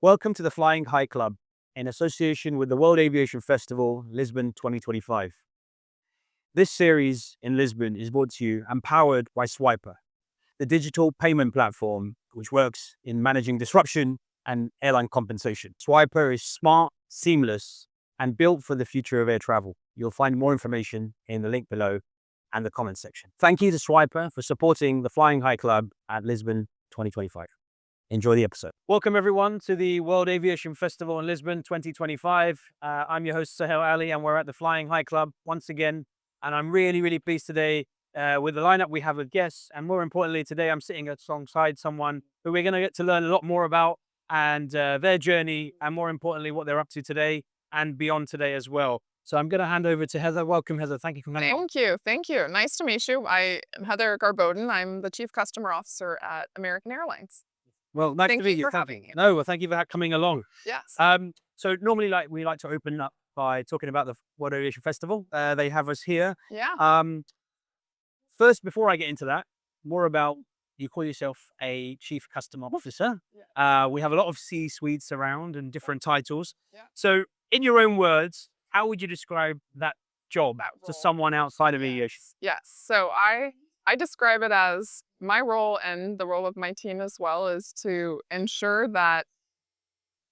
Welcome to the Flying High Club in association with the World Aviation Festival, Lisbon 2025. This series in Lisbon is brought to you and powered by Swiper, the digital payment platform which works in managing disruption and airline compensation. Swiper is smart, seamless, and built for the future of air travel. You'll find more information in the link below and the comments section. Thank you to Swiper for supporting the Flying High Club at Lisbon 2025. Enjoy the episode. Welcome everyone to the World Aviation Festival in Lisbon 2025. I'm your host Sahel Ali and we're at the Flying High Club once again. And I'm really pleased today with the lineup we have of guests. And more importantly, today I'm sitting alongside someone who we're going to get to learn a lot more about and their journey and more importantly, what they're up to today and beyond today as well. So I'm going to hand over to Heather. Welcome, Heather. Thank you for coming. Thank you. Thank you. Nice to meet you. I am Heather Garboden. I'm the Chief Customer Officer at American Airlines. Well, nice to meet you. Thank you for having me. No, well, thank you for coming along. Yes. So normally, we like to open up by talking about the World Aviation Festival. They have us here. Yeah. First, before I get into that, more about you call yourself a Chief Customer Officer. Yeah. We have a lot of C-suites around and different titles. Yeah. So, in your own words, how would you describe that job to role. someone outside of aviation? Yes. So I describe it as my role and the role of my team as well is to ensure that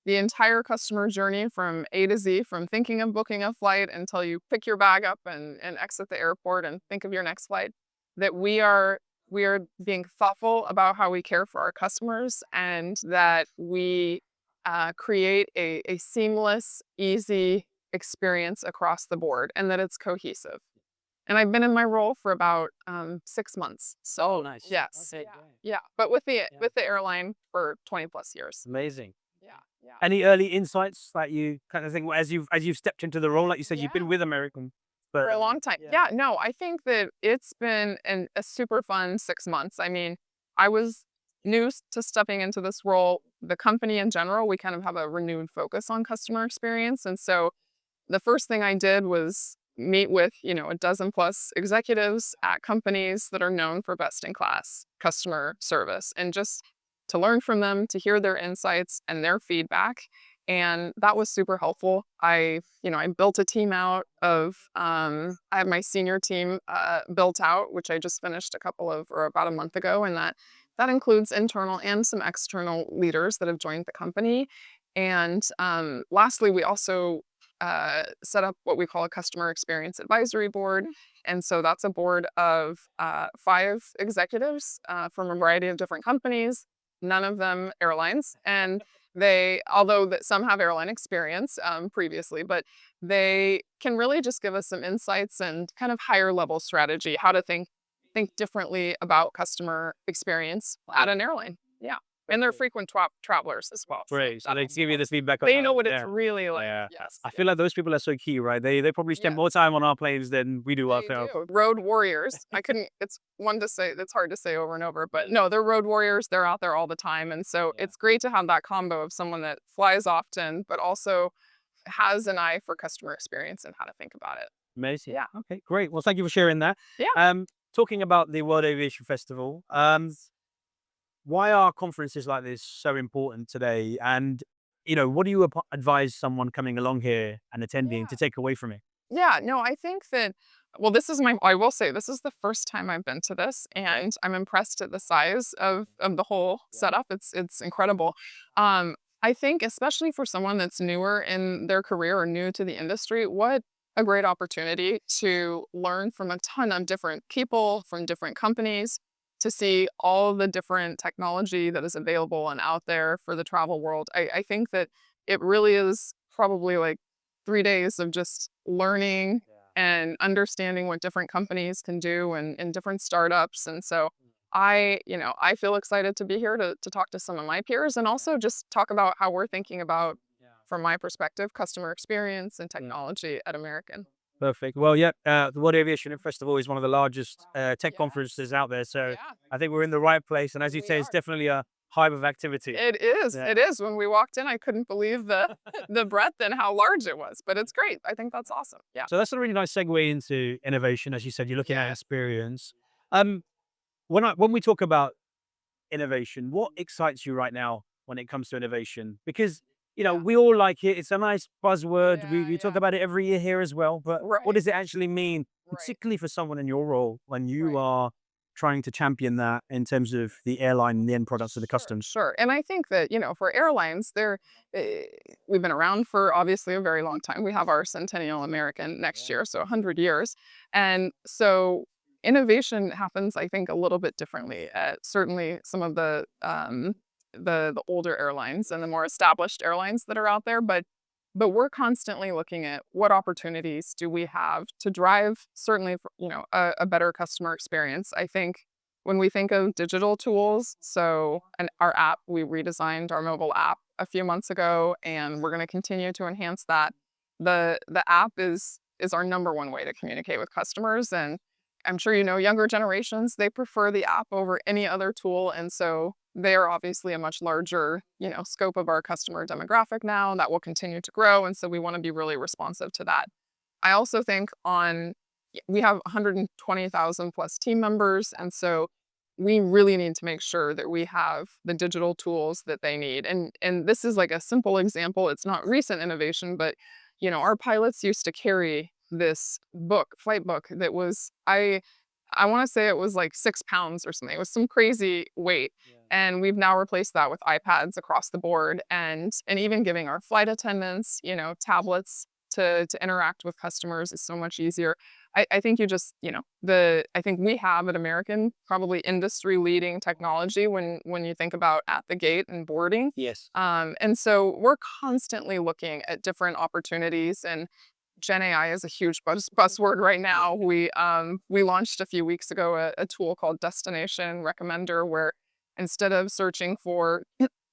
the entire customer journey from A to Z, from thinking of booking a flight until you pick your bag up and exit the airport and think of your next flight, that we are being thoughtful about how we care for our customers and that we create a seamless, easy experience across the board and that it's cohesive. And I've been in my role for about 6 months. So nice. yes, Okay, yeah. But with the airline for 20 plus years. Amazing. Yeah. Any early insights that you kind of think as you've stepped into the role, like you said, you've been with American but For a long time. Yeah. No, I think that it's been a super fun 6 months. I mean, I was new to stepping into this role. The company in general, we kind of have a renewed focus on customer experience. And so the first thing I did was meet with, a dozen plus executives at companies that are known for best in class customer service and just to learn from them, to hear their insights and their feedback. And that was super helpful. I built a team out of, I have my senior team built out, which I just finished about a month ago. And that includes internal and some external leaders that have joined the company. And lastly, we also set up what we call a customer experience advisory board. And so that's a board of 5 executives from a variety of different companies, none of them airlines. And although some have airline experience previously, but they can really just give us some insights and kind of higher level strategy, how to think differently about customer experience at an airline. Yeah. And they're frequent travelers as well. great. So they give you this feedback. They know what it's really like. Yeah. Yes. I feel like those people are so key, right? They probably spend more time on our planes than we do They ourselves. do. Road warriors. It's one to say, that's hard to say over and over, but no, they're road warriors. They're out there all the time. And so it's great to have that combo of someone that flies often, but also has an eye for customer experience and how to think about it. Amazing. Yeah. Okay, great. Well, thank you for sharing that. Yeah. Talking about the World Aviation Festival, why are conferences like this so important today? And, what do you advise someone coming along here and attending to take away from it? Yeah, no, I think that, well, I will say this is the first time I've been to this and I'm impressed at the size of the whole setup. It's incredible. I think especially for someone that's newer in their career or new to the industry, what a great opportunity to learn from a ton of different people from different companies, to see all the different technology that is available and out there for the travel world. I think that it really is probably like 3 days of just learning and understanding what different companies can do and different startups. And so I feel excited to be here to talk to some of my peers and also just talk about how we're thinking about, from my perspective, customer experience and technology at American. Perfect. Well, the World Aviation Festival is one of the largest tech conferences out there. So I think we're in the right place. And as you say, it's definitely a hive of activity. It is. Yeah. It is. When we walked in, I couldn't believe the breadth and how large it was. But it's great. I think that's awesome. Yeah. So that's a really nice segue into innovation. As you said, you're looking at experience. When we talk about innovation, what excites you right now when it comes to innovation? Because, Yeah. we all like it. It's a nice buzzword. Yeah, We talk yeah. about it every year here as well. But what Right, does it actually mean, right, particularly for someone in your role when you right. are trying to champion that in terms of the airline and the end products of the Sure, customs? sure. And I think that, for airlines, eh, we've been around for obviously a very long time. We have our centennial American next year, so 100 years. And so innovation happens, I think, a little bit differently at certainly some of the older airlines and the more established airlines that are out there. But we're constantly looking at what opportunities do we have to drive certainly, a better customer experience. I think when we think of digital tools, so and our app, we redesigned our mobile app a few months ago, and we're going to continue to enhance that. The app is our number one way to communicate with customers, and I'm sure younger generations, they prefer the app over any other tool, and so they are obviously a much larger, scope of our customer demographic now that will continue to grow, and so we want to be really responsive to that. I also think we have 120,000 plus team members, and so we really need to make sure that we have the digital tools that they need. And this is like a simple example. It's not recent innovation, but our pilots used to carry this flight book that was I want to say it was like 6 pounds or something. It was some crazy weight. And we've now replaced that with iPads across the board and even giving our flight attendants, tablets to interact with customers is so much easier. I think I think we have at American probably industry leading technology when you think about at the gate and boarding. Yes. And so we're constantly looking at different opportunities, and Gen AI is a huge buzzword right now. We launched a few weeks ago a tool called Destination Recommender, where instead of searching for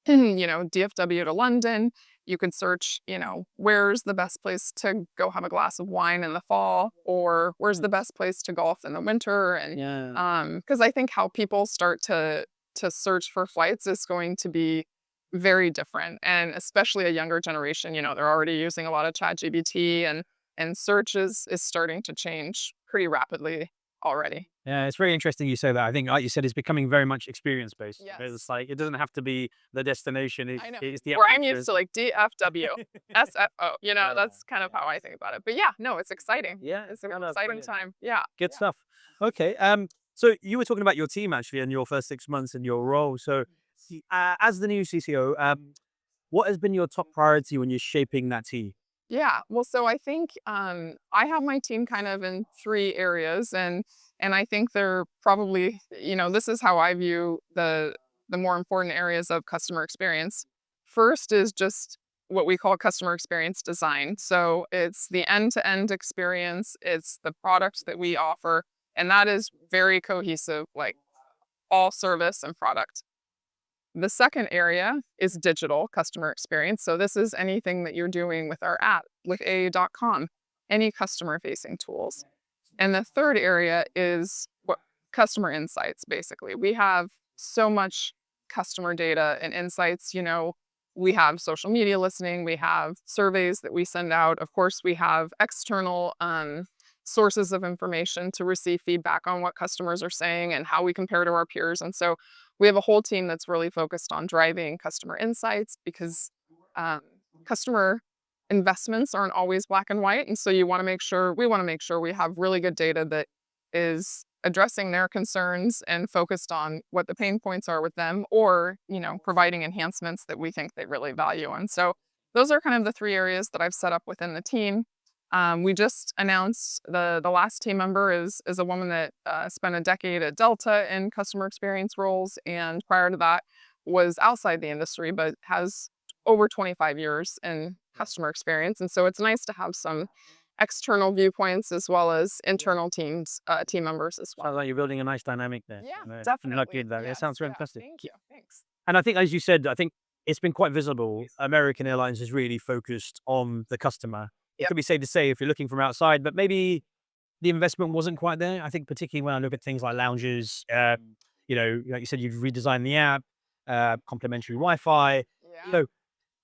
DFW to London, you can search, where's the best place to go have a glass of wine in the fall, or where's the best place to golf in the winter. And Yeah. because I think how people start to search for flights is going to be very different, and especially a younger generation. They're already using a lot of ChatGPT, and search is starting to change pretty rapidly already. Yeah, it's very interesting you say that. I think, like you said, it's becoming very much experience based. It's Yes. like it doesn't have to be the destination; I know. it's the Where I'm atmosphere. used to like DFW, SFO, Yeah, that's kind of how I think about it. But yeah, no, it's exciting. yeah, It's an no, no, exciting brilliant. time. Yeah. Good Yeah. stuff. Okay. So you were talking about your team actually in your first 6 months in your role. So, as the new CCO, what has been your top priority when you're shaping that team? Yeah. Well, so I think I have my team kind of in three areas, and I think they're probably, this is how I view the more important areas of customer experience. First is just what we call customer experience design. So it's the end-to-end experience, it's the products that we offer, and that is very cohesive, like all service and product. The second area is digital customer experience. So this is anything that you're doing with our app, with a.com, any customer facing tools. And the third area is what customer insights basically. We have so much customer data and insights, we have social media listening, we have surveys that we send out. Of course, we have external sources of information to receive feedback on what customers are saying and how we compare to our peers. And so we have a whole team that's really focused on driving customer insights because um, customer investments aren't always black and white. And so we want to make sure we have really good data that is addressing their concerns and focused on what the pain points are with them, or, providing enhancements that we think they really value. And so those are kind of the three areas that I've set up within the team. We just announced the last team member is a woman that spent a decade at Delta in customer experience roles, and prior to that was outside the industry, but has over 25 years in customer experience. And so it's nice to have some external viewpoints as well as internal team members as well. Sounds like you're building a nice dynamic there. Yeah, And lucky definitely. that. It Yes. sounds Yeah. fantastic. Thank you. Thanks. And I think, as you said, I think it's been quite visible. American Airlines is really focused on the customer. It Yep. could be safe to say if you're looking from outside, but maybe the investment wasn't quite there. I think particularly when I look at things like lounges, like you said, you've redesigned the app, complimentary Wi-Fi. You Yeah. know,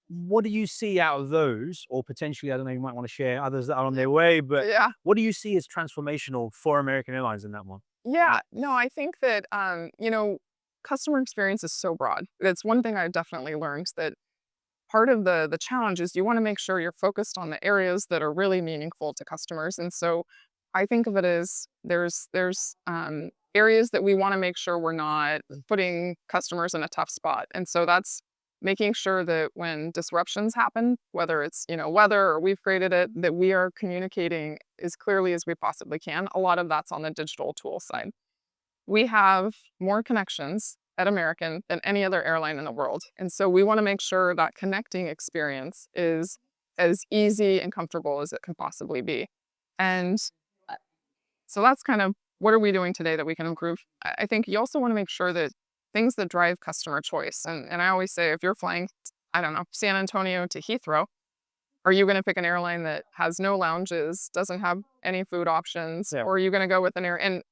what do you see out of those, or potentially, I don't know, you might want to share others that are on their way, but Yeah. what do you see as transformational for American Airlines in that one? Yeah. No, I think that customer experience is so broad. It's one thing I've definitely learned, that part of the challenge is you want to make sure you're focused on the areas that are really meaningful to customers. And so I think of it as there's areas that we want to make sure we're not putting customers in a tough spot. And so that's making sure that when disruptions happen, whether it's, weather or we've created it, that we are communicating as clearly as we possibly can. A lot of that's on the digital tool side. We have more connections at American than any other airline in the world. And so we want to make sure that connecting experience is as easy and comfortable as it can possibly be. And so that's kind of, what are we doing today that we can improve? I think you also want to make sure that things that drive customer choice. And I always say, if you're flying, I don't know, San Antonio to Heathrow, are you going to pick an airline that has no lounges, doesn't have any food options, Yeah. or are you going to go with an air? And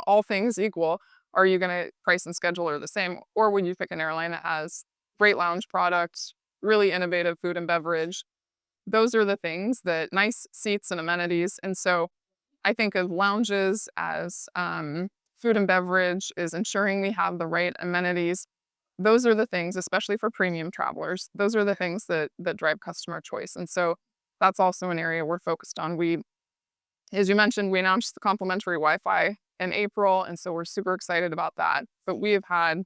all things equal, are you going to price and schedule are the same, or would you pick an airline that has great lounge product, really innovative food and beverage? Those are the things, that nice seats and amenities. And so I think of lounges as food and beverage, is ensuring we have the right amenities. Those are the things, especially for premium travelers, those are the things that drive customer choice. And so that's also an area we're focused on. As you mentioned, we announced the complimentary Wi-Fi in April, and so we're super excited about that. But we have had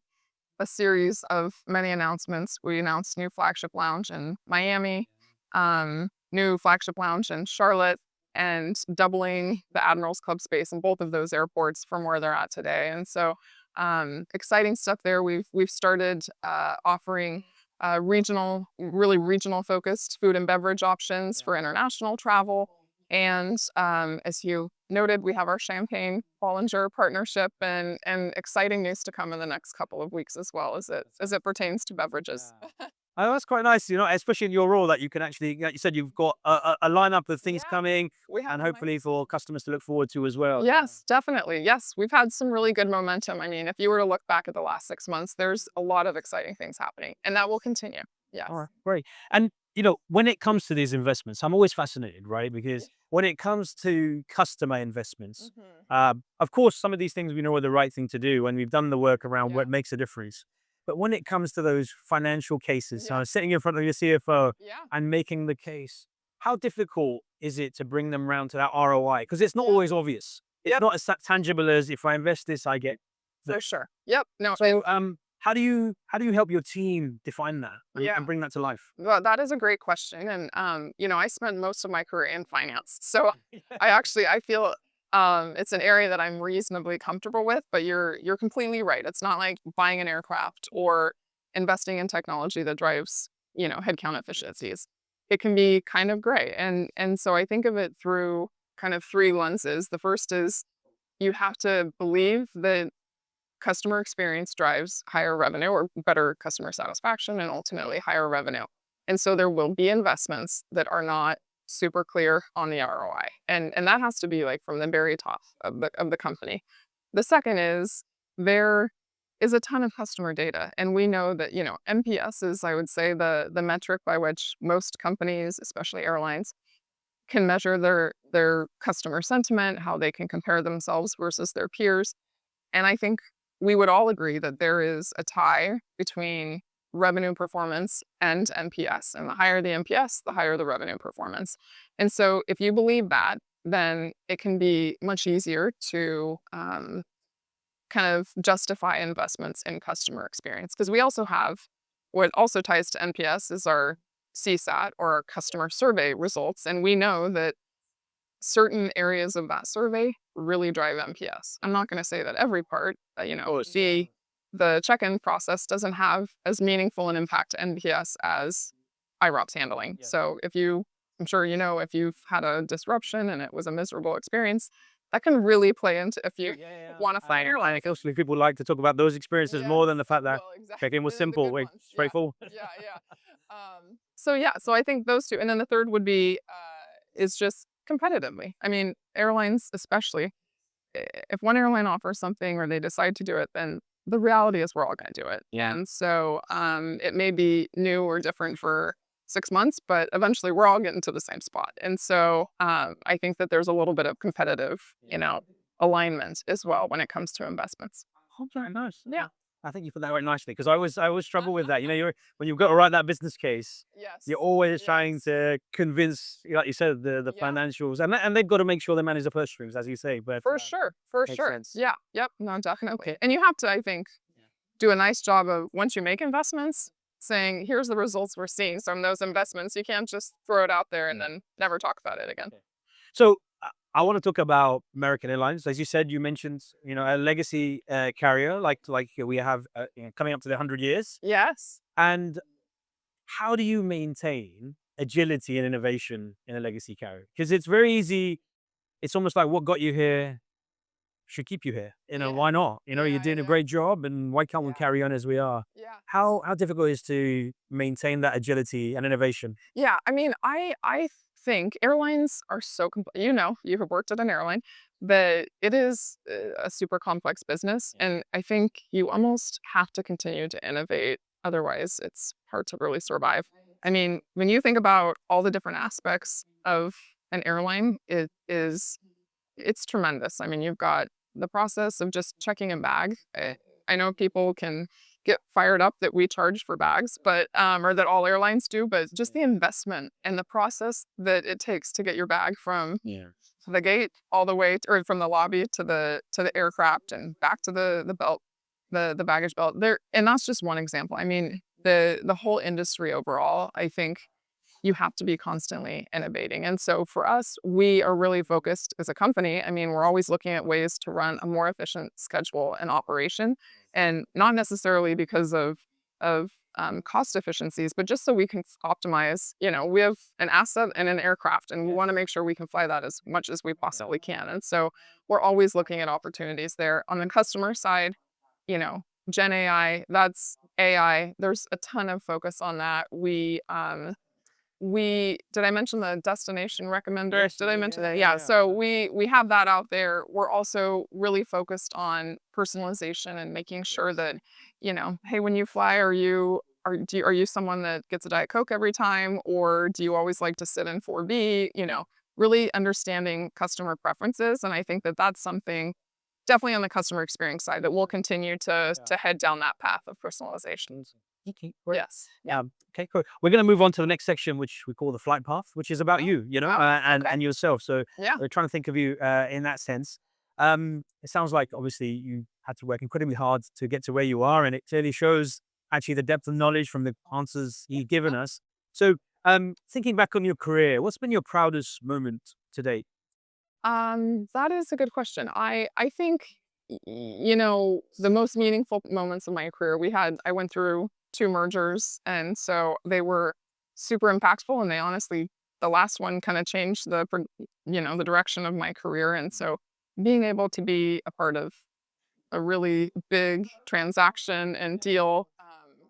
a series of many announcements. We announced new flagship lounge in Miami, new flagship lounge in Charlotte, and doubling the Admirals Club space in both of those airports from where they're at today. And so exciting stuff there. We've started offering really regional focused food and beverage options for international travel. And as you noted, we have our Champagne Bollinger partnership, and exciting news to come in the next couple of weeks as well, as it pertains to beverages. Oh, that's quite nice, especially in your role, that you can actually, like you said, you've got a lineup of things Yeah, coming, we have and a hopefully nice. for customers to look forward to as well. Yes, definitely. Yes, we've had some really good momentum. I mean, if you were to look back at the last 6 months, there's a lot of exciting things happening, and that will continue. Yes. All right, great. And when it comes to these investments, I'm always fascinated, right? Because when it comes to customer investments, Mhm. of course, some of these things we know are the right thing to do, and we've done the work around Yeah. what makes a difference. But when it comes to those financial cases, Yeah. sitting in front of your CFO Yeah. and making the case, how difficult is it to bring them round to that ROI? Because it's not Yeah. always obvious. It's Yep. not as tangible as, if I invest this, I get. For sure. Yep. No. So, how do you help your team define that and, Yeah. and bring that to life? Well, that is a great question. And I spent most of my career in finance. So I feel it's an area that I'm reasonably comfortable with, but you're completely right. It's not like buying an aircraft or investing in technology that drives, headcount efficiencies. It can be kind of gray. And so I think of it through kind of three lenses. The first is, you have to believe that customer experience drives higher revenue, or better customer satisfaction, and ultimately higher revenue. And so there will be investments that are not super clear on the ROI. And that has to be like from the very top of the company. The second is, there is a ton of customer data. And we know that, NPS is, I would say, the metric by which most companies, especially airlines, can measure their customer sentiment, how they can compare themselves versus their peers. And I think we would all agree that there is a tie between revenue performance and NPS. And the higher the NPS, the higher the revenue performance. And so if you believe that, then it can be much easier to kind of justify investments in customer experience. Because we also have, what also ties to NPS is our CSAT, or our customer survey results. And we know that certain areas of that survey really drive NPS. I'm not going to say that every part, the check-in process doesn't have as meaningful an impact to NPS as IROPS handling. So I'm sure if you've had a disruption and it was a miserable experience, that can really play into if you want to fly an airline. Like, obviously, people like to talk about those experiences more than the fact that Well, exactly. check-in was simple, Good ones. Yeah. straightforward. Yeah. So I think those two, and then the third would be is just competitively. I mean, airlines especially, if one airline offers something or they decide to do it, then the reality is we're all going to do it. Yeah. And so it may be new or different for 6 months, but eventually we're all getting to the same spot. And so I think that there's a little bit of competitive, alignment as well when it comes to investments. Oh, very nice. Yeah. I think you put that right nicely because I always struggle with that. When you've got to write that business case, Yes. you're always trying Yes. to convince, like you said, the Yeah. financials, and they've got to make sure they manage the purse strings, as you say. But For sure. For makes sure. sense. Yeah. Yep. No, definitely. Okay. And you have to, I think, do a nice job of once you make investments, saying, here's the results we're seeing from those investments. You can't just throw it out there and then never talk about it again. So I want to talk about American Airlines. As you said, you mentioned a legacy carrier like we have coming up to the 100 years. Yes. And how do you maintain agility and innovation in a legacy carrier? Because it's very easy. It's almost like what got you here should keep you here. Yeah. Why not? You're Yeah. doing a Yeah. great job, and why can't we Yeah. carry on as we are? Yeah. How difficult is to maintain that agility and innovation? Yeah, I mean, I think airlines are so you know, you have worked at an airline, but it is a super complex business, and I think you almost have to continue to innovate. Otherwise, it's hard to really survive. I mean, when you think about all the different aspects of an airline, it's tremendous. I mean, you've got the process of just checking a bag. I know people can get fired up that we charge for bags, but or that all airlines do, but just the investment and the process that it takes to get your bag from Yeah. the gate all the way or from the lobby to the aircraft and back to the belt, the baggage belt. There, and that's just one example. I mean, the whole industry overall, I think you have to be constantly innovating. And so for us, we are really focused as a company. I mean, we're always looking at ways to run a more efficient schedule and operation, and not necessarily because of cost efficiencies, but just so we can optimize. You know, we have an asset and an aircraft, and we want to make sure we can fly that as much as we possibly can. And so we're always looking at opportunities there. On the customer side, you know, Gen AI, that's AI. There's a ton of focus on that. We did I mention the destination recommender? Yes, Did you I did. mention Yeah, that? yeah, Yeah. yeah. So we have that out there. We're also really focused on personalization and making sure that, you know, hey, when you fly, are you someone that gets a Diet Coke every time, or do you always like to sit in 4B? You know, really understanding customer preferences, and I think that that's something definitely on the customer experience side that we'll continue to head down that path of personalization. Okay, great. Yes. Yeah. Okay, cool. We're going to move on to the next section, which we call the flight path, which is about Oh, you, wow. and Okay. and yourself. So Yeah. we're trying to think of you in that sense. It sounds like obviously you had to work incredibly hard to get to where you are, and it clearly shows actually the depth of knowledge from the answers you've given us. So, thinking back on your career, what's been your proudest moment to date? That is a good question. I think you know, the most meaningful moments of my career, I went through two mergers, and so they were super impactful, and they honestly the last one kind of changed you know, the direction of my career. And so being able to be a part of a really big transaction and deal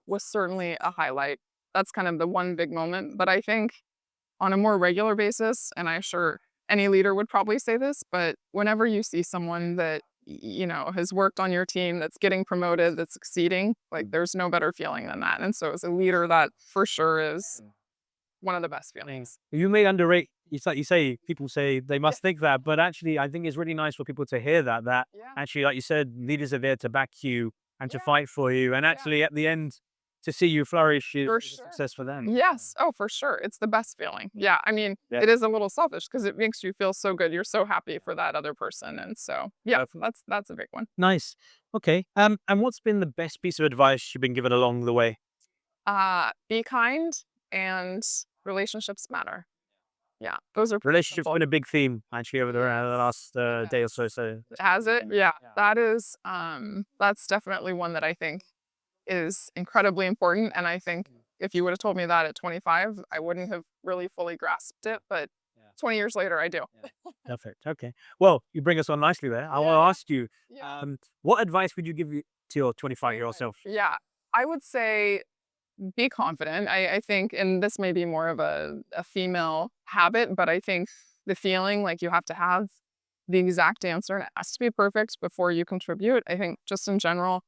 was certainly a highlight. That's kind of the one big moment. But I think on a more regular basis, and I'm sure any leader would probably say this, but whenever you see someone that you know has worked on your team, that's getting promoted, that's succeeding, like there's no better feeling than that. And so as a leader, that for sure is one of the best feelings. You may underrate. It's like you say, people say they must think that, but actually, I think it's really nice for people to hear that. That Yeah. actually, like you said, leaders are there to back you and to Yeah. fight for you, and Yeah. actually, at the end, to see you flourish is For a sure. success for them. Yes. Oh, for sure. It's the best feeling. Yeah. I mean, Yeah. it is a little selfish because it makes you feel so good. You're so happy for that other person. And so, yeah, Definitely. that's a big one. Nice. Okay. And what's been the best piece of advice you've been given along the way? Be kind, and relationships matter. Yeah. Those are pretty Relationships simple. been a big theme actually over the Yes. last It day or has. so. So Has it? Yeah. That is that's definitely one that I think is incredibly important. And I think if you would have told me that at 25, I wouldn't have really fully grasped it. But 20 years later, I do. perfect. Okay. Well, you bring us on nicely there. I want to Yeah. ask you, Yeah. what advice would you give to your 25-year-old self? Yeah. I would say be confident. I think, and this may be more of a female habit, but I think the feeling like you have to have the exact answer and it has to be perfect before you contribute. I think just in general,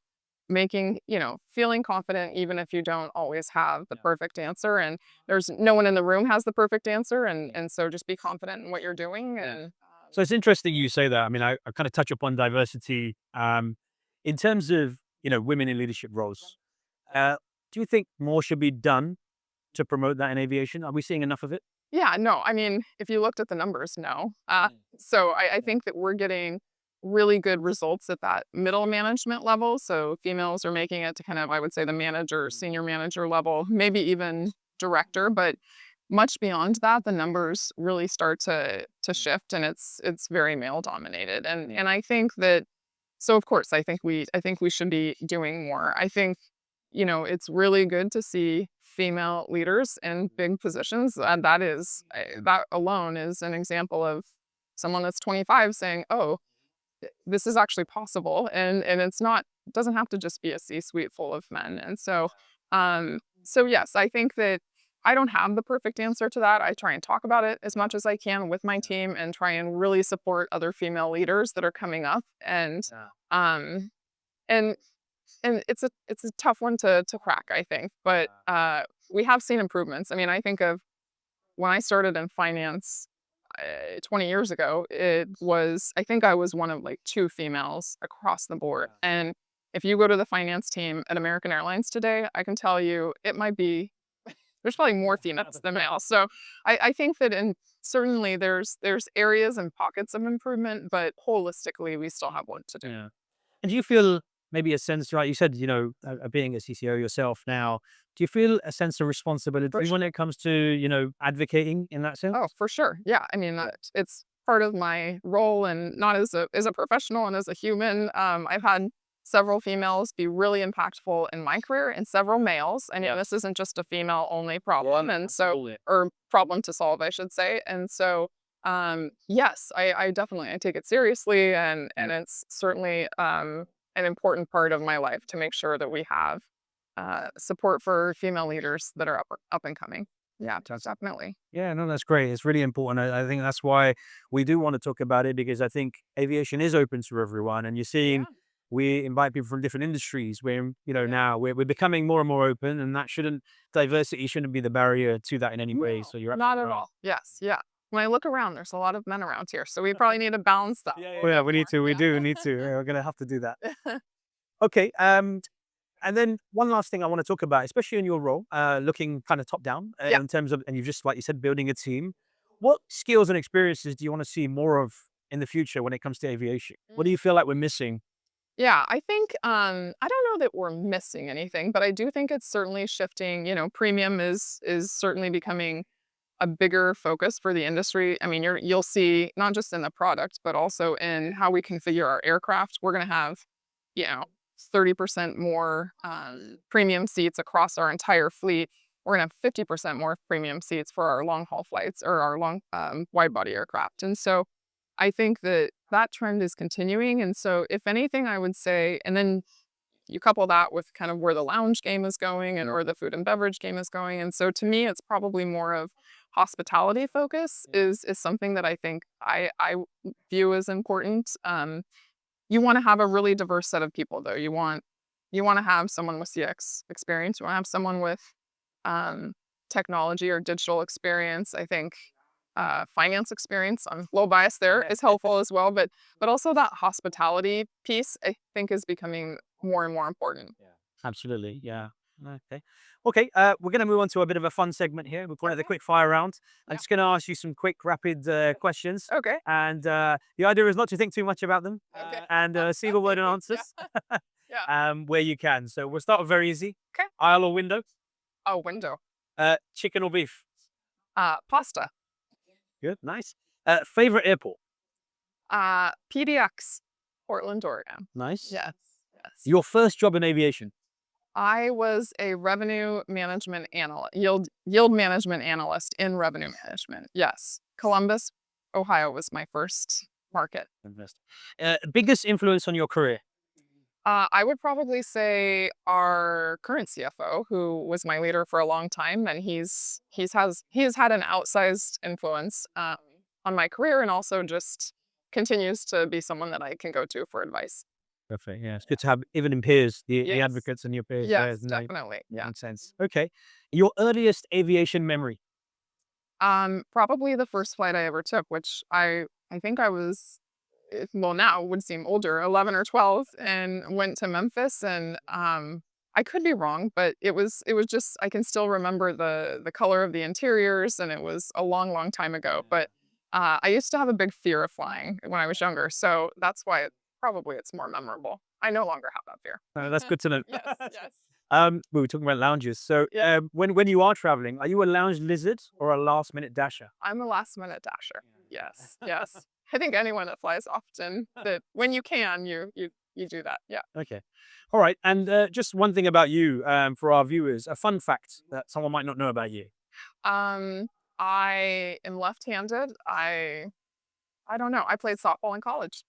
making, you know, feeling confident even if you don't always have the perfect answer. And there's no one in the room has the perfect answer. And so just be confident in what you're doing. And So it's interesting you say that. I mean, I kind of touch upon diversity in terms of women in leadership roles. Uh, do you think more should be done to promote that in aviation? Are we seeing enough of it? Yeah, no, I mean, if you looked at the numbers, no. So I think that we're getting really good results at that middle management level. So females are making it to kind of, I would say, the manager, senior manager level, maybe even director. But much beyond that, the numbers really start to shift, and it's very male dominated. And I think that, so of course, I think we should be doing more. I think, it's really good to see female leaders in big positions. And that alone is an example of someone that's 25 saying, "Oh, this is actually possible," and it doesn't have to just be a C-suite full of men. And so yes, I think that I don't have the perfect answer to that. I try and talk about it as much as I can with my team and try and really support other female leaders that are coming up. Um and and it's a tough one to crack, I think. But we have seen improvements. I mean, I think of when I started in finance 20 years ago, I think I was one of like two females across the board. And if you go to the finance team at American Airlines today, I can tell you it might be, there's probably more females than males. So I think that certainly there's areas and pockets of improvement, but holistically, we still have work to do. Yeah. And do you feel maybe a sense, right? You said, being a CCO yourself now, do you feel a sense of responsibility when it comes to, advocating in that sense? Oh, for sure. Yeah. I mean, it's part of my role, and not as a professional and as a human. I've had several females be really impactful in my career, and several males. And this isn't just a female only problem, and so Absolutely. or problem to solve, I should say. And so, yes, I definitely I take it seriously, and it's certainly an important part of my life to make sure that we have support for female leaders that are up and coming. Yeah, definitely. Yeah, no, that's great. It's really important. I think that's why we do want to talk about it, because I think aviation is open to everyone, and you're seeing Yeah. we invite people from different industries. Where Yeah. now we're becoming more and more open, and that shouldn't diversity shouldn't be the barrier to that in any way. No, So you're not absolutely at right. all. Yes, yeah. When I look around, there's a lot of men around here, so we probably need to balance that a Oh, little yeah, bit we need more. to. We do need to. Yeah, we're gonna have to do that. Okay. And then one last thing I want to talk about, especially in your role, looking kind of top down Yeah. in terms of, and you've just, like you said, building a team. What skills and experiences do you want to see more of in the future when it comes to aviation? What do you feel like we're missing? Yeah, I think I don't know that we're missing anything, but I do think it's certainly shifting. Premium is certainly becoming a bigger focus for the industry. I mean, you'll see not just in the product, but also in how we configure our aircraft. We're going to have, you know, 30% more premium seats across our entire fleet. We're going to have 50% more premium seats for our long haul flights or our long wide body aircraft. And so I think that that trend is continuing. And so, if anything, I would say, and then you couple that with kind of where the lounge game is going and where the food and beverage game is going. And so to me, it's probably more of hospitality focus is something that I think I view as important. You want to have a really diverse set of people though. You want to have someone with CX experience. You want to have someone with um, technology or digital experience. I think finance experience. I'm low bias there is helpful as well, but also that hospitality piece I think is becoming more and more important. Absolutely. Yeah. Okay. Okay. We're going to move on to a bit of a fun segment here. We're calling it the Okay. quick fire round. I'm Yeah. just going to ask you some quick, rapid questions. Okay. And the idea is not to think too much about them, Okay. and see the word and answers Yeah. where you can. So we'll start with very easy. Okay. Aisle or window? Oh, window. Chicken or beef? Pasta. Good. Nice. Favorite airport? PDX. Portland, Oregon. Nice. Yes. Yes. Your first job in aviation? I was a revenue management analyst, yield management analyst in revenue management. Yes. Columbus, Ohio was my first market. Fantastic. Biggest influence on your career? I would probably say our current CFO, who was my leader for a long time, and he has had an outsized influence on my career, and also just continues to be someone that I can go to for advice. Perfect. Yeah, it's good to have even in peers, the Yes. advocates and your peers there, Yes, isn't it? definitely. Yeah. Makes sense. Okay. Your earliest aviation memory? Probably the first flight I ever took, which I think I was well, now would seem older, 11 or 12, and went to Memphis. And I could be wrong, but it was just, I can still remember the color of the interiors, and it was a long, long time ago. But I used to have a big fear of flying when I was younger, so that's why probably it's more memorable. I no longer have that fear. That's good to know. Yes, yes. We were talking about lounges. So, Yeah. when you are traveling, are you a lounge lizard or a last minute dasher? I'm a last minute dasher. Yes, yes. I think anyone that flies often, that when you can, you do that. Yeah. Okay. All right. And just one thing about you, for our viewers, a fun fact that someone might not know about you. Um, I am left-handed. I don't know. I played softball in college.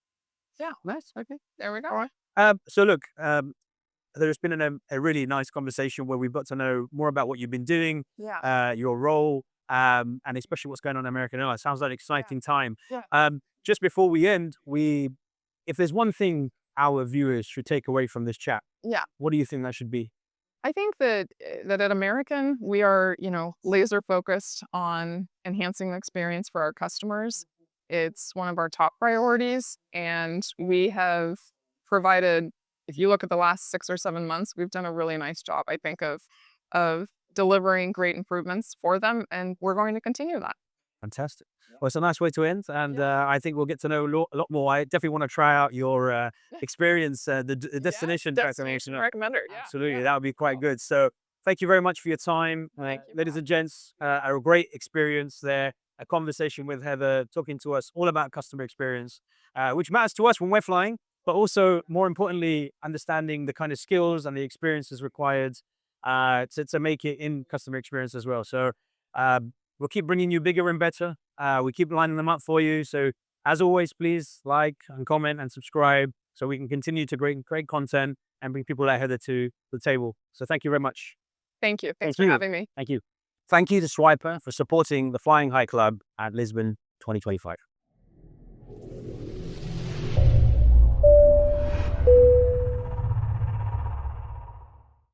Yeah. Nice. Okay. There we go. All right. So look, there's been a really nice conversation where we've got to know more about what you've been doing, Yeah. your role, and especially what's going on at American Airlines. Sounds like an exciting time. Yeah. Just before we end, if there's one thing our viewers should take away from this chat, Yeah. what do you think that should be? I think that at American, we are, laser focused on enhancing the experience for our customers. It's one of our top priorities, and we have provided, if you look at the last 6 or 7 months, we've done a really nice job, I think, of delivering great improvements for them, and we're going to continue that. Fantastic. Well, it's a nice way to end, and Yeah. I think we'll get to know a lot more. I definitely want to try out your experience, the destination transformation. Recommender. Yeah. Absolutely, Yeah. that would be quite good. So, thank you very much for your time, Thank you, ladies Bob. and gents. A great experience there. A conversation with Heather, talking to us all about customer experience, which matters to us when we're flying, but also more importantly, understanding the kind of skills and the experiences required to make it in customer experience as well. So. We'll keep bringing you bigger and better. We keep lining them up for you. So as always, please like and comment and subscribe so we can continue to create content and bring people like Heather to the table. So thank you very much. Thank you. Thanks Thank for you. having me. Thank you. Thank you to Swiper for supporting the Flying High Club at Lisbon 2025.